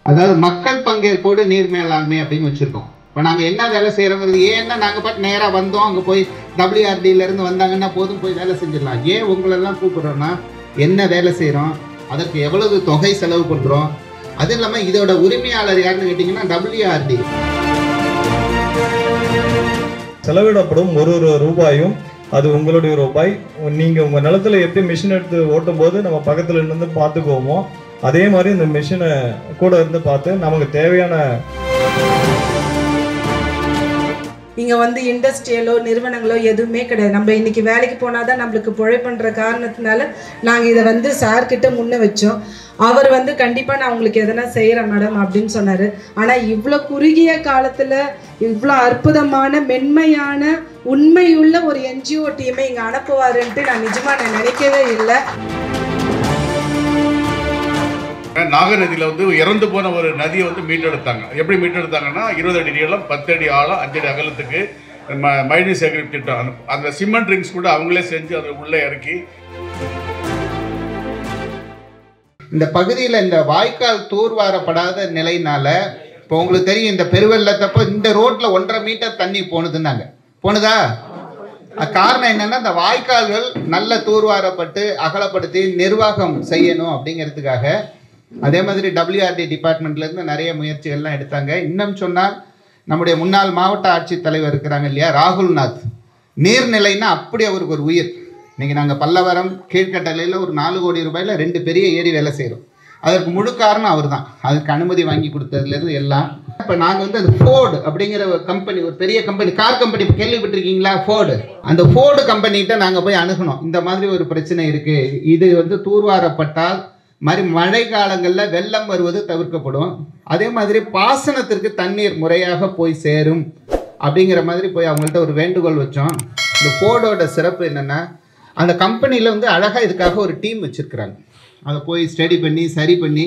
அதாவது மக்கள் பங்கேற்போடு நீர் மேலாண்மை அப்படின்னு வச்சிருக்கோம். இப்போ நாங்கள் என்ன வேலை செய்கிறோங்கிறது ஏன்னா நாங்கள் பாட்டு நேராக வந்தோம், அங்கே போய் WRDலேருந்து வந்தாங்கன்னா போதும் போய் வேலை செஞ்சிடலாம். ஏன் உங்களெல்லாம் கூப்பிட்றோன்னா என்ன வேலை செய்கிறோம், அதற்கு எவ்வளவு தொகை செலவு பண்ணுறோம், அது இல்லாமல் இதோட உரிமையாளர் யாருன்னு கேட்டிங்கன்னா WRD. செலவிடப்படும் ஒரு ரூபாயும் அது உங்களுடைய ரூபாய். நீங்கள் உங்கள் நிலத்தில் எப்படி மிஷின் எடுத்து ஓட்டும் போது நம்ம பக்கத்தில் இருந்து பார்த்துக்குவோமோ அதே மாதிரி இந்த மிஷினை கூட இருந்து பார்த்து நமக்கு தேவையான இங்கே வந்து இண்டஸ்ட்ரியலோ நிறுவனங்களோ எதுவுமே கிடையாது. நம்ம இன்றைக்கி வேலைக்கு போனால் தான் நம்மளுக்கு பிழைப்புன்ற காரணத்தினால நாங்கள் இதை வந்து சார்கிட்ட முன்னே வச்சோம். அவர் வந்து கண்டிப்பாக நான் உங்களுக்கு எதனா செய்கிறேன் மேடம் அப்படின்னு சொன்னார். ஆனால் இவ்வளோ குறுகிய காலத்தில் இவ்வளோ அற்புதமான மென்மையான உண்மையுள்ள ஒரு NGO டீமை இங்கே அனுப்புவாருன்ட்டு நான் நிஜமாக நினைக்கவே இல்லை. நாகநதியில் வந்து இறந்து போன ஒரு நதியை வந்து மீட்டெடுத்தாங்க. எப்படி மீட்டெடுத்தாங்கன்னா 20 அடி நீளம் 10 அடி ஆழம் 5 அடி அகலத்துக்கு மழைநீர் சேகரிப்பு திட்டம். அந்த சிமெண்ட் ரிங்ஸ் கூட அவங்களே செஞ்சு அதை உள்ளே இறக்கி இந்த பகுதியில் இந்த வாய்க்கால் தூர்வாரப்படாத நிலையினால இப்போ உங்களுக்கு தெரியும், இந்த பெருவெள்ளத்தப்போ இந்த ரோட்டில் 1.5 மீட்டர் தண்ணி போனதுன்னாங்க. போனதா? காரணம் என்னன்னா இந்த வாய்க்கால்கள் நல்ல தூர்வாரப்பட்டு அகலப்படுத்தி நிர்வாகம் செய்யணும் அப்படிங்கிறதுக்காக. அதே மாதிரி WRD டிபார்ட்மெண்ட்லேருந்து நிறைய முயற்சிகள்லாம் எடுத்தாங்க. இன்னும் சொன்னால் நம்முடைய முன்னாள் மாவட்ட ஆட்சித்தலைவர் இருக்கிறாங்க இல்லையா, ராகுல்நாத், நீர்நிலைன்னா அப்படி அவருக்கு ஒரு உயிர். இன்றைக்கி நாங்கள் பல்லவரம் கீழ்கட்டளையில் ஒரு 4 கோடி ரூபாயில் 2 பெரிய ஏரி வேலை செய்கிறோம். அதற்கு முழு காரணம் அவர் தான். அதுக்கு அனுமதி வாங்கி கொடுத்ததுலேருந்து எல்லாம். இப்போ நாங்கள் வந்து அந்த ஃபோர்டு அப்படிங்கிற ஒரு கம்பெனி, ஒரு பெரிய கம்பெனி, கார் கம்பெனி கேள்விப்பட்டிருக்கீங்களா? ஃபோர்டு. அந்த ஃபோர்டு கம்பெனிகிட்ட நாங்கள் போய் அணுகணும். இந்த மாதிரி ஒரு பிரச்சனை இருக்குது, இது வந்து தூர்வாரப்பட்டால் மாதிரி மழை காலங்களில் வெள்ளம் வருவது தவிர்க்கப்படும், அதே மாதிரி பாசனத்திற்கு தண்ணீர் முறையாக போய் சேரும் அப்படிங்கிற மாதிரி போய் அவங்கள்ட்ட ஒரு வேண்டுகோள் வச்சோம். இந்த ஃபோர்டோட சிறப்பு என்னென்னா அந்த கம்பெனியில் வந்து அழகாக இதுக்காக ஒரு டீம் வச்சுருக்குறாங்க. அதை போய் ஸ்டடி பண்ணி சரி பண்ணி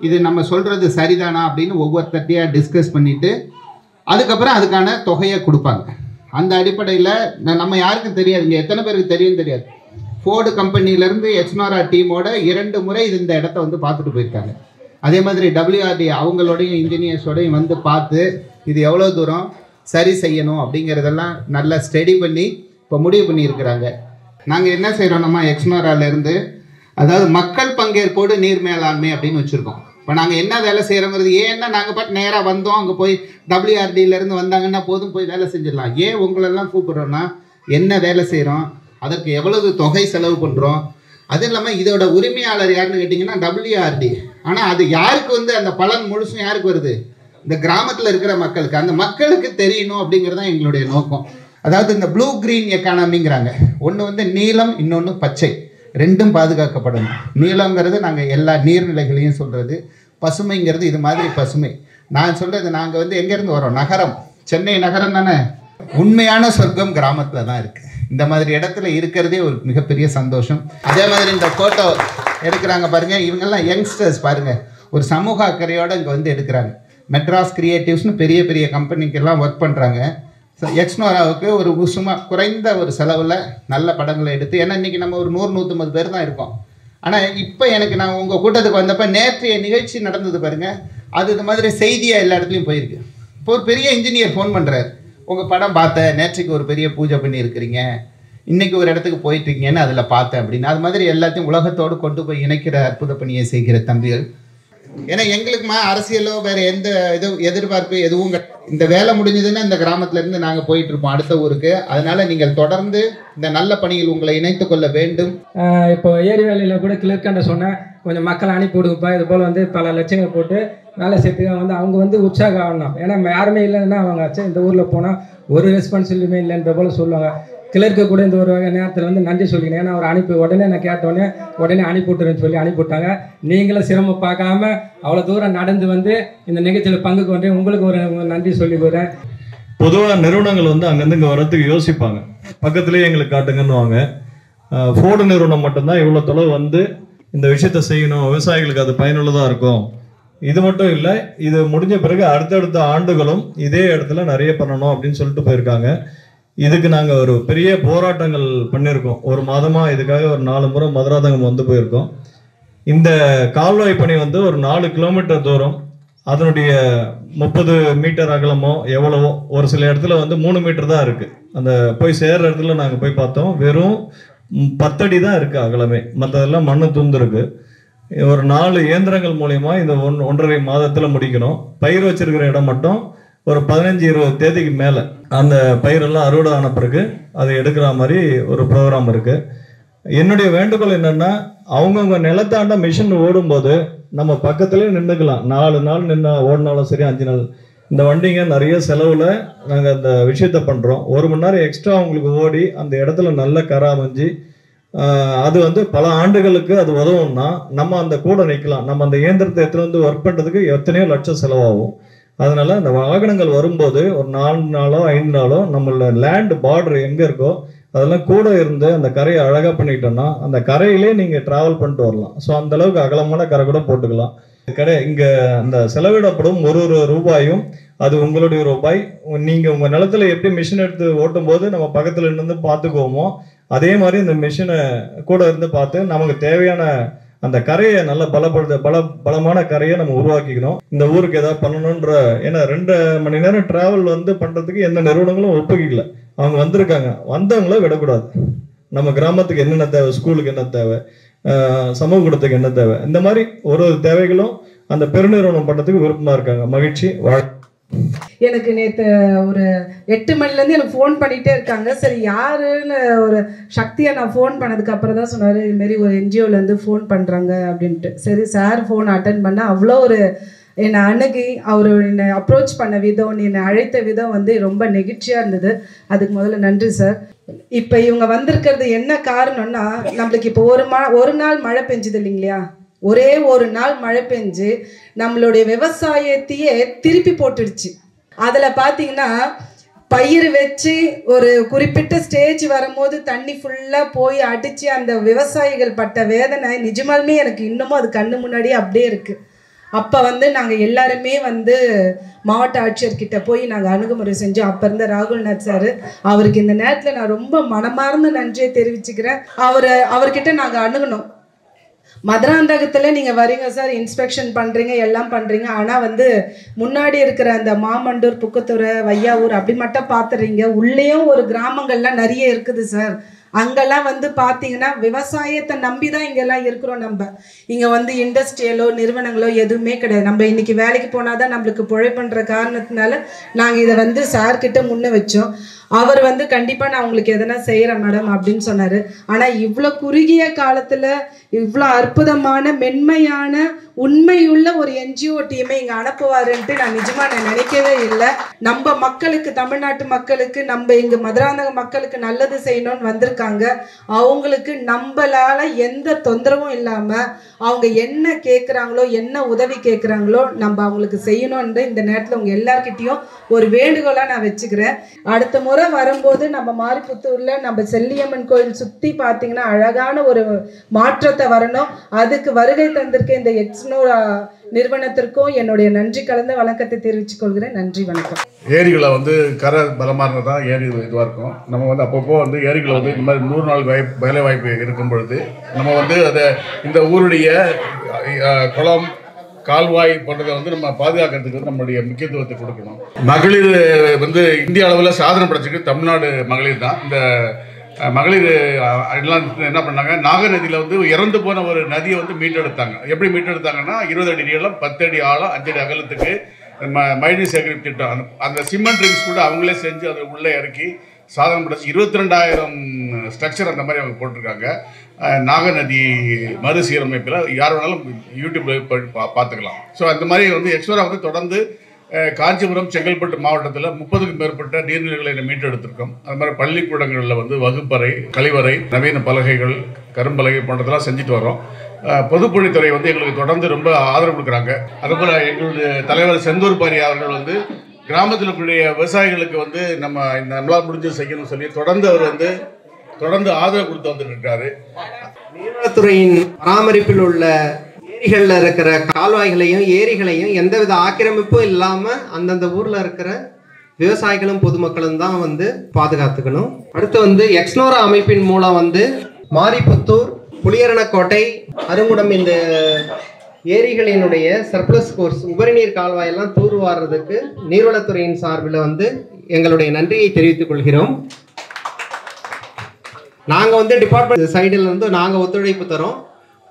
இது நம்ம சொல்கிறது சரிதானா அப்படின்னு ஒவ்வொருத்தட்டையாக டிஸ்கஸ் பண்ணிவிட்டு அதுக்கப்புறம் அதுக்கான தொகையை கொடுப்பாங்க. அந்த அடிப்படையில் நம்ம யாருக்கும் தெரியாது, இங்கே எத்தனை பேருக்கு தெரியும் தெரியாது, ஃபோர்டு கம்பெனியிலேருந்து எச்னோரா டீமோட 2 முறை இந்த இடத்த வந்து பார்த்துட்டு போயிருக்காங்க. அதே மாதிரி WRD அவங்களோடையும் இன்ஜினியர்ஸோடையும் வந்து பார்த்து இது எவ்வளோ தூரம் சரி செய்யணும் அப்படிங்கிறதெல்லாம் நல்லா ஸ்டடி பண்ணி இப்போ முடிவு பண்ணியிருக்கிறாங்க. நாங்கள் என்ன செய்கிறோம்னா எக்ஸ்னோராலேருந்து அதாவது மக்கள் பங்கேற்போடு நீர் மேலாண்மை அப்படின்னு வச்சுருக்கோம். இப்போ நாங்கள் என்ன வேலை செய்கிறோங்கிறது ஏன்னா நாங்கள் பாட்டு நேராக வந்தோம், அங்கே போய் WRDலேருந்து வந்தாங்கன்னா போதும் போய் வேலை செஞ்சிடலாம். ஏன் உங்களெல்லாம் கூப்பிட்றோன்னா என்ன வேலை செய்கிறோம், அதற்கு எவ்வளவு தொகை செலவு பண்ணுறோம், அது இல்லாமல் இதோட உரிமையாளர் யாருன்னு கேட்டிங்கன்னா WRD. ஆனால் அது யாருக்கு வந்து அந்த பலன் முழுசும் யாருக்கு வருது? இந்த கிராமத்தில் இருக்கிற மக்களுக்கு. அந்த மக்களுக்கு தெரியணும் அப்படிங்கிறது தான் எங்களுடைய நோக்கம். அதாவது இந்த ப்ளூ க்ரீன் எக்கானமிங்கிறாங்க. ஒன்று வந்து நீலம், இன்னொன்று பச்சை, ரெண்டும் பாதுகாக்கப்படணும். நீலங்கிறது நாங்கள் எல்லா நீர்நிலைகளையும் சொல்கிறது, பசுமைங்கிறது இது மாதிரி பசுமை. நான் சொல்கிறது நாங்கள் வந்து எங்கேருந்து வரோம், நகரம், சென்னை நகரம் தானே. உண்மையான சொர்க்கம் கிராமத்தில் தான் இருக்குது. இந்த மாதிரி இடத்துல இருக்கிறதே ஒரு மிகப்பெரிய சந்தோஷம். அதே மாதிரி இந்த ஃபோட்டோ எடுக்கிறாங்க பாருங்கள், இவங்கெல்லாம் யங்ஸ்டர்ஸ் பாருங்கள், ஒரு சமூக அக்கறையோடு இங்கே வந்து எடுக்கிறாங்க. மெட்ராஸ் கிரியேட்டிவ்ஸ்னு பெரிய பெரிய கம்பெனிக்கெல்லாம் ஒர்க் பண்ணுறாங்க. எக்ஸ்னோராவுக்கு ஒரு சும்மா குறைந்த ஒரு செலவில் நல்ல படங்களை எடுத்து, ஏன்னா இன்றைக்கி நம்ம ஒரு 100-150 பேர் தான் இருக்கோம். ஆனால் இப்போ எனக்கு நான் உங்கள் கூட்டத்துக்கு வந்தப்போ நேற்றைய நிகழ்ச்சி நடந்தது பாருங்கள், அது இது மாதிரி செய்தியாக எல்லா இடத்துலையும் போயிருக்கு. இப்போ ஒரு பெரிய இன்ஜினியர் ஃபோன் பண்ணுறாரு, உங்கள் படம் பார்த்தேன், நேற்றுக்கு ஒரு பெரிய பூஜை பண்ணியிருக்கிறீங்க, இன்றைக்கி ஒரு இடத்துக்கு போயிட்டுருக்கீங்கன்னு அதில் பார்த்தேன் அப்படின்னு. அது மாதிரி எல்லாத்தையும் உலகத்தோடு கொண்டு போய் இணைக்கிற அற்புத பணியை செய்கிற தம்பிகள். ஏன்னா எங்களுக்குமா அரசியலோ வேறு எந்த எதிர்பார்ப்பு எதுவும் இந்த வேலை முடிஞ்சதுன்னா இந்த கிராமத்துலேருந்து நாங்கள் போயிட்டுருப்போம் அடுத்த ஊருக்கு. அதனால் நீங்கள் தொடர்ந்து இந்த நல்ல பணியில் உங்களை இணைத்து கொள்ள வேண்டும். இப்போ ஏரி வேலையில் கூட கிளர்க்காண்ட சொன்னேன், கொஞ்சம் மக்களை அனுப்பி விடுங்கப்பா, இது போல் வந்து பல லட்சங்கள் போட்டு வேலை செய்யறதுக்கு வந்து அவங்க வந்து உற்சாகம் ஆகணும். ஏன்னா யாருமே இல்லைன்னா அவங்க இந்த ஊரில் போனால் ஒரு ரெஸ்பான்சிபிலிட்டியுமே இல்லைன்ற போல் சொல்லுவாங்க. கிளர்க்கு கூட இந்த ஒரு வகை நேரத்தில் வந்து நன்றி சொல்லிக்கிறேன். ஏன்னா அவர் அனுப்பி உடனே நான் கேட்டோடனே உடனே அனுப்பிவிட்டுருன்னு சொல்லி அனுப்பிவிட்டாங்க. நீங்களும் சிரமம் பார்க்காம அவ்வளோ தூரம் நடந்து வந்து இந்த நிகழ்ச்சியில் பங்கு கொண்டு உங்களுக்கு ஒரு நன்றி சொல்லிக்கிறேன். பொதுவாக நிறுவனங்கள் வந்து அங்கேருந்து இங்கே வரத்துக்கு யோசிப்பாங்க, பக்கத்துலேயே எங்களுக்கு காட்டுங்கன்னு வாங்க. ஃபோர்டு நிறுவனம் மட்டும்தான் இவ்வளோ தொலைவு வந்து இந்த விஷயத்த செய்யணும், விவசாயிகளுக்கு அது பயனுள்ளதாக இருக்கும். இது மட்டும் இல்லை, இது முடிஞ்ச பிறகு அடுத்தடுத்த ஆண்டுகளும் இதே இடத்துல நிறைய பண்ணணும் அப்படின்னு சொல்லிட்டு போயிருக்காங்க. இதுக்கு நாங்கள் ஒரு பெரிய போராட்டங்கள் பண்ணியிருக்கோம். ஒரு மாதமாக இதுக்காக ஒரு 4 முறை மதுராந்தகம் வந்து போயிருக்கோம். இந்த கால்வாய் பணி வந்து ஒரு 4 கிலோமீட்டர் தூரம் அதனுடைய 30 மீட்டர் அகலமோ எவ்வளவோ, ஒரு சில இடத்துல வந்து 3 மீட்டர் தான் இருக்கு. அந்த போய் சேர்ற இடத்துல நாங்கள் போய் பார்த்தோம், வெறும் 10 அடி தான் இருக்கு அகலமே, மற்றதெல்லாம் மண்ணு தூந்துருக்கு. ஒரு 4 இயந்திரங்கள் மூலயமா இந்த 1.5 மாதத்துல முடிக்கணும். பயிர் வச்சிருக்கிற இடம் மட்டும் ஒரு 15-20 தேதிக்கு மேல அந்த பயிரெல்லாம் அறுவடை ஆன பிறகு அதை எடுக்கிற மாதிரி ஒரு ப்ரோக்ராம் இருக்கு. என்னுடைய வேண்டுகோள் என்னன்னா, அவங்கவுங்க நிலத்தாண்ட மிஷின் ஓடும்போது நம்ம பக்கத்துலேயே நின்றுக்கலாம். 4 நாள் நின்று ஓடினாலும் சரி, 5 நாள். இந்த வண்டிங்க நிறைய செலவில் நாங்கள் அந்த விஷயத்த பண்ணுறோம். 1 மணி நேரம் எக்ஸ்ட்ரா அவங்களுக்கு ஓடி அந்த இடத்துல நல்ல கரை அமைஞ்சு அது வந்து பல ஆண்டுகளுக்கு அது உதவும்னா நம்ம அந்த கூட நிற்கலாம். நம்ம அந்த இயந்திரத்தை எடுத்துகிட்டு வந்து ஒர்க் பண்ணுறதுக்கு எத்தனையோ லட்சம் செலவாகும். அதனால அந்த வாகனங்கள் வரும்போது ஒரு 4 நாளோ 5 நாளோ நம்மளோட லேண்ட் பார்டர் எங்கே இருக்கோ அதெல்லாம் கூட இருந்து அந்த கரையை அழகாக பண்ணிக்கிட்டோம்னா அந்த கரையிலே நீங்கள் ட்ராவல் பண்ணிட்டு வரலாம். ஸோ அந்த அளவுக்கு அகலமான கரை கூட போட்டுக்கலாம். இங்கே அந்த செலவிடப்படும் ஒரு ரூபாயும் அது உங்களுடைய ரூபாய். நீங்கள் உங்கள் நிலத்தில் எப்படி மிஷின் எடுத்து ஓட்டும் போது நம்ம பக்கத்தில் இருந்து பார்த்துக்குவோமோ அதே மாதிரி இந்த மிஷினை கூட இருந்து பார்த்து நமக்கு தேவையான அந்த கரையை நல்ல பலமான கரையை நம்ம உருவாக்கிக்கணும். இந்த ஊருக்கு ஏதாவது பண்ணணுன்ற, ஏன்னா 2 மணி நேரம் டிராவல் வந்து பண்றதுக்கு எந்த நிறுவனங்களும் ஒப்புக்கல. அவங்க வந்திருக்காங்க, வந்தவங்கள விடக்கூடாது. நம்ம கிராமத்துக்கு என்னென்ன தேவை, ஸ்கூலுக்கு என்ன தேவை, சமூக கூடத்துக்கு என்ன தேவை, இந்த மாதிரி ஒரு தேவைகளும் அந்த பெருநிறுவனம் பண்றதுக்கு விருப்பமா இருக்காங்க. மகிழ்ச்சி. எனக்கு நேற்று ஒரு 8 மணிலேருந்து எனக்கு ஃபோன் பண்ணிகிட்டே இருக்காங்க. சரி யாருன்னு ஒரு சக்தியை நான் ஃபோன் பண்ணதுக்கு அப்புறம் தான் சொன்னார், இதுமாரி ஒரு என்ஜிஓலேருந்து ஃபோன் பண்ணுறாங்க அப்படின்ட்டு. சரி சார் ஃபோன் அட்டன் பண்ண அவ்வளோ ஒரு என்னை அணுகி அவர் என்னை அப்ரோச் பண்ண விதம், என்னை அழைத்த விதம் வந்து ரொம்ப நெகிழ்ச்சியாக இருந்தது. அதுக்கு முதல்ல நன்றி சார். இப்போ இவங்க வந்திருக்கிறது என்ன காரணம்னா, நம்மளுக்கு இப்போ ஒரு நாள் மழை பெஞ்சுது இல்லைங்களா, ஒரே ஒரு நாள் மழை பெஞ்சு நம்மளுடைய விவசாயத்தையே திருப்பி போட்டுடுச்சு. அதில் பார்த்தீங்கன்னா பயிர் வச்சு ஒரு குறிப்பிட்ட ஸ்டேஜ் வரும்போது தண்ணி ஃபுல்லாக போய் அடித்து அந்த விவசாயிகள் பட்ட வேதனை நிஜமாலுமே எனக்கு இன்னமும் அது கண்ணு முன்னாடியே அப்படியே இருக்குது. அப்போ வந்து நாங்கள் எல்லாருமே வந்து மாவட்ட ஆட்சியர்கிட்ட போய் நாங்கள் அணுகுமுறை செஞ்சோம். அப்போ இருந்த ராகுல்நாத் சார், அவருக்கு இந்த நேரத்தில் நான் ரொம்ப மனமார்ந்த நன்றியை தெரிவிச்சுக்கிறேன். அவர்கிட்ட நாங்கள் அணுகணும். மதுராந்தகத்தில் நீங்கள் வரீங்க சார், இன்ஸ்பெக்ஷன் பண்ணுறீங்க, எல்லாம் பண்ணுறீங்க, ஆனால் வந்து முன்னாடி இருக்கிற அந்த மாமண்டூர், புக்கத்துறை, வையாவூர் அப்படி மட்டும் பார்த்துறீங்க. உள்ளேயும் ஒரு கிராமங்கள்லாம் நிறைய இருக்குது சார். அங்கெல்லாம் வந்து பார்த்தீங்கன்னா விவசாயத்தை நம்பி தான் இங்கெல்லாம் இருக்கிறோம். நம்ம இங்கே வந்து இண்டஸ்ட்ரியலோ நிறுவனங்களோ எதுவுமே கிடையாது. நம்ம இன்றைக்கி வேலைக்கு போனால் தான் நம்மளுக்கு பிழைப்புன்ற காரணத்தினால நாங்கள் இதை வந்து சார்கிட்ட முன்ன வச்சோம். அவர் வந்து கண்டிப்பாக நான் உங்களுக்கு எதனா செய்கிறேன் மேடம் அப்படின்னு சொன்னார். ஆனால் இவ்வளோ குறுகிய காலத்தில் இவ்வளோ அற்புதமான மென்மையான உண்மையுள்ள ஒரு என்ஜிஓ டீமை இங்கே அனுப்புவாருன்ட்டு நான் நிஜமாக நினைக்கவே இல்லை. நம்ம மக்களுக்கு, தமிழ்நாட்டு மக்களுக்கு, நம்ம இங்கே மதுராந்தக மக்களுக்கு நல்லது செய்யணும்னு வந்திருக்காங்க. அவங்களுக்கு நம்மளால் எந்த தொந்தரவும் இல்லாமல் அவங்க என்ன கேட்குறாங்களோ, என்ன உதவி கேட்குறாங்களோ நம்ம அவங்களுக்கு செய்யணும்னு இந்த நேரத்தில் உங்கள் எல்லார்கிட்டையும் ஒரு வேண்டுகோளாக நான் வச்சுக்கிறேன். அடுத்த முறை வரும்போது நம்ம மாரிப்புத்தூரில் நம்ம செல்லியம்மன் கோயில் சுற்றி பார்த்தீங்கன்னா அழகான ஒரு மாற்றத்தை வரணும். அதுக்கு வருகை தந்திருக்க இந்த எக்ஸ்னோரா நிறுவனத்திற்கும் என்னுடைய நன்றி கலந்த வணக்கத்தை தெரிவித்துக் கொள்கிறேன். நன்றி, வணக்கம். ஏரிகளை வந்து கரை பலமாக இருந்தால் தான் ஏரி இதுவாக இருக்கும். நம்ம வந்து அப்பப்போ வந்து ஏரிகளை வந்து இந்த மாதிரி 100 நாள் வேலை வாய்ப்பு இருக்கும் பொழுது நம்ம வந்து அதை இந்த ஊருடைய குளம், கால்வாய் போன்றதை வந்து நம்ம பாதுகாக்கிறதுக்கு வந்து நம்மளுடைய முக்கியத்துவத்தை கொடுக்கணும். மகளிர் வந்து இந்திய அளவில் சாதனை படைச்சிருக்கு தமிழ்நாடு மகளிர் தான். இந்த மகளிர் எல்லாம் என்ன பண்ணாங்க, நாகநதியில் வந்து இறந்து போன ஒரு நதியை வந்து மீட்டெடுத்தாங்க. எப்படி மீட்டெடுத்தாங்கன்னா 20 அடி நீளம், 10 அடி ஆழம், 5 அடி அகலத்துக்கு மழைநீர் சேகரிப்பு திட்டம். அந்த சிமெண்ட் ரிங்ஸ் கூட அவங்களே செஞ்சு அதை உள்ளே இறக்கி சாதனை படைச்சி 22,000 ஸ்ட்ரக்சர் அந்த மாதிரி அவங்க போட்டிருக்காங்க. நாகநதி மறுசீரமைப்பில் யார் வேணாலும் யூடியூப்பில் பார்த்துக்கலாம். ஸோ அந்த மாதிரி வந்து எக்ஸ்ட்ரா வந்து தொடர்ந்து காஞ்சிபுரம், செங்கல்பட்டு மாவட்டத்தில் 30க்கும் மேற்பட்ட நீர்நிலைகளை மீட்டெடுத்திருக்கோம். அது மாதிரி பள்ளிக்கூடங்களில் வந்து வகுப்பறை, கழிவறை, நவீன பலகைகள், கரும்பலகை போன்றதெல்லாம் செஞ்சுட்டு வரோம். பொதுப்பணித்துறை வந்து எங்களுக்கு தொடர்ந்து ரொம்ப ஆதரவு கொடுக்குறாங்க. அதுபோல் எங்களுடைய தலைவர் செந்தூர் பாரி அவர்கள் வந்து கிராமத்தில் இருக்கக்கூடிய விவசாயிகளுக்கு வந்து நம்மளால் முடிஞ்சு செய்யணும்னு சொல்லி தொடர்ந்து அவர் வந்து ஆதரவு கொடுத்து வந்துட்டு இருக்காரு. நீர்வளத்துறையின் பராமரிப்பில் உள்ள ஏரிகளில் இருக்கிற கால்வாய்களையும் ஏரிகளையும் எந்தவித ஆக்கிரமிப்பும் இல்லாமல் அந்தந்த ஊரில் இருக்கிற விவசாயிகளும் பொதுமக்களும் தான் வந்து பாதுகாத்துக்கணும். அடுத்து வந்து எக்ஸ்னோரா அமைப்பின் மூலம் வந்து மாரிப்புத்தூர், புளியரணக்கோட்டை, அருங்குடம் இந்த ஏரிகளினுடைய சர்ப்ளஸ் கோர்ஸ் உபரிநீர் கால்வாயெல்லாம் தூர்வாடுறதுக்கு நீர்வளத்துறையின் சார்பில் வந்து எங்களுடைய நன்றியை தெரிவித்துக் கொள்கிறோம். நாங்கள் வந்து டிபார்ட்மெண்ட் சைடில் வந்து நாங்கள் ஒத்துழைப்பு தரோம்.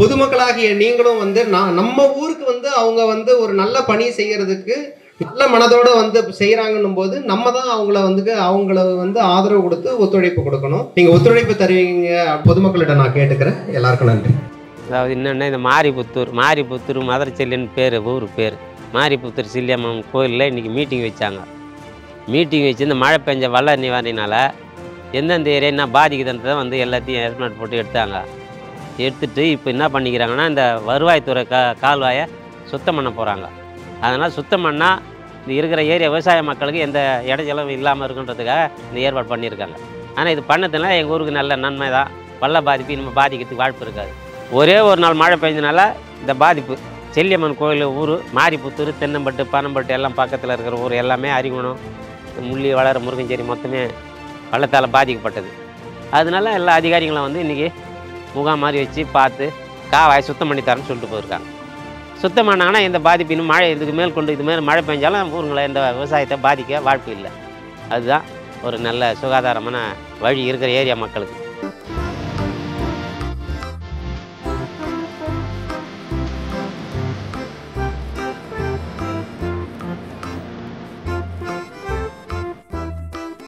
பொதுமக்களாகிய நீங்களும் வந்து நம்ம ஊருக்கு வந்து அவங்க வந்து ஒரு நல்ல பணி செய்யறதுக்கு நல்ல மனதோடு வந்து செய்கிறாங்கன்னும் போது நம்ம தான் அவங்கள வந்து ஆதரவு கொடுத்து ஒத்துழைப்பு கொடுக்கணும். நீங்கள் ஒத்துழைப்பு தருவீங்க பொதுமக்களிட்ட நான் கேட்டுக்கிறேன். எல்லாருக்கும் நன்றி. அதாவது என்னென்னா இந்த மாரிபுத்தூர் மதுரச்செல்லின்னு பேர், ஊர் பேர் மாரிபுத்தூர் சில்லியம்மன் கோயிலில் இன்றைக்கி மீட்டிங் வச்சாங்க. மீட்டிங் வச்சு இந்த மழை பெஞ்ச வெள்ள நிவாரணினால் எந்தெந்த ஏரியா என்ன பாதிக்குதுன்றதை வந்து எல்லாத்தையும் எஸ்டிமேட் போட்டு எடுத்துட்டு இப்போ என்ன பண்ணிக்கிறாங்கன்னா இந்த வருவாய்த்துறை கால்வாயை சுத்தம் பண்ண போகிறாங்க. அதனால் சுத்தம் பண்ணால் இந்த இருக்கிற ஏரியா விவசாய மக்களுக்கு எந்த இடைஞ்சலும் இல்லாமல் இருக்குன்றதுக்காக இந்த ஏற்பாடு பண்ணியிருக்காங்க. ஆனால் இது பண்ணதுனால எங்கள் ஊருக்கு நல்ல நன்மை தான். வெள்ள பாதிப்பு இனிமேல் பாதிக்கிறதுக்கு வாய்ப்பு இருக்காது. ஒரே ஒரு நாள் மழை பெஞ்சனால இந்த பாதிப்பு செல்லியம்மன் கோயில் ஊர் மாரிபுத்தூர், தென்னம்பட்டு, பனம்பட்டு எல்லாம் பக்கத்தில் இருக்கிற ஊர் எல்லாமே அறிகுணம், முள்ளி வளர, முருகஞ்சேரி மொத்தமே வெள்ளத்தால் பாதிக்கப்பட்டது. அதனால எல்லா அதிகாரிகளும் வந்து இன்றைக்கி முகாம் மாதிரி வச்சு பார்த்து காவாயை சுத்தம் பண்ணி தரேன்னு சொல்லிட்டு போயிருக்காங்க. சுத்தம் பண்ணாங்கன்னா எந்த பாதிப்பு இன்னும் மழை இதுக்கு மேல் கொண்டு இது மாதிரி மழை பெஞ்சாலும் ஊருங்களை எந்த விவசாயத்தை பாதிக்க வாய்ப்பு இல்லை. அதுதான் ஒரு நல்ல சுகாதாரமான வழி இருக்கிற ஏரியா மக்களுக்கு.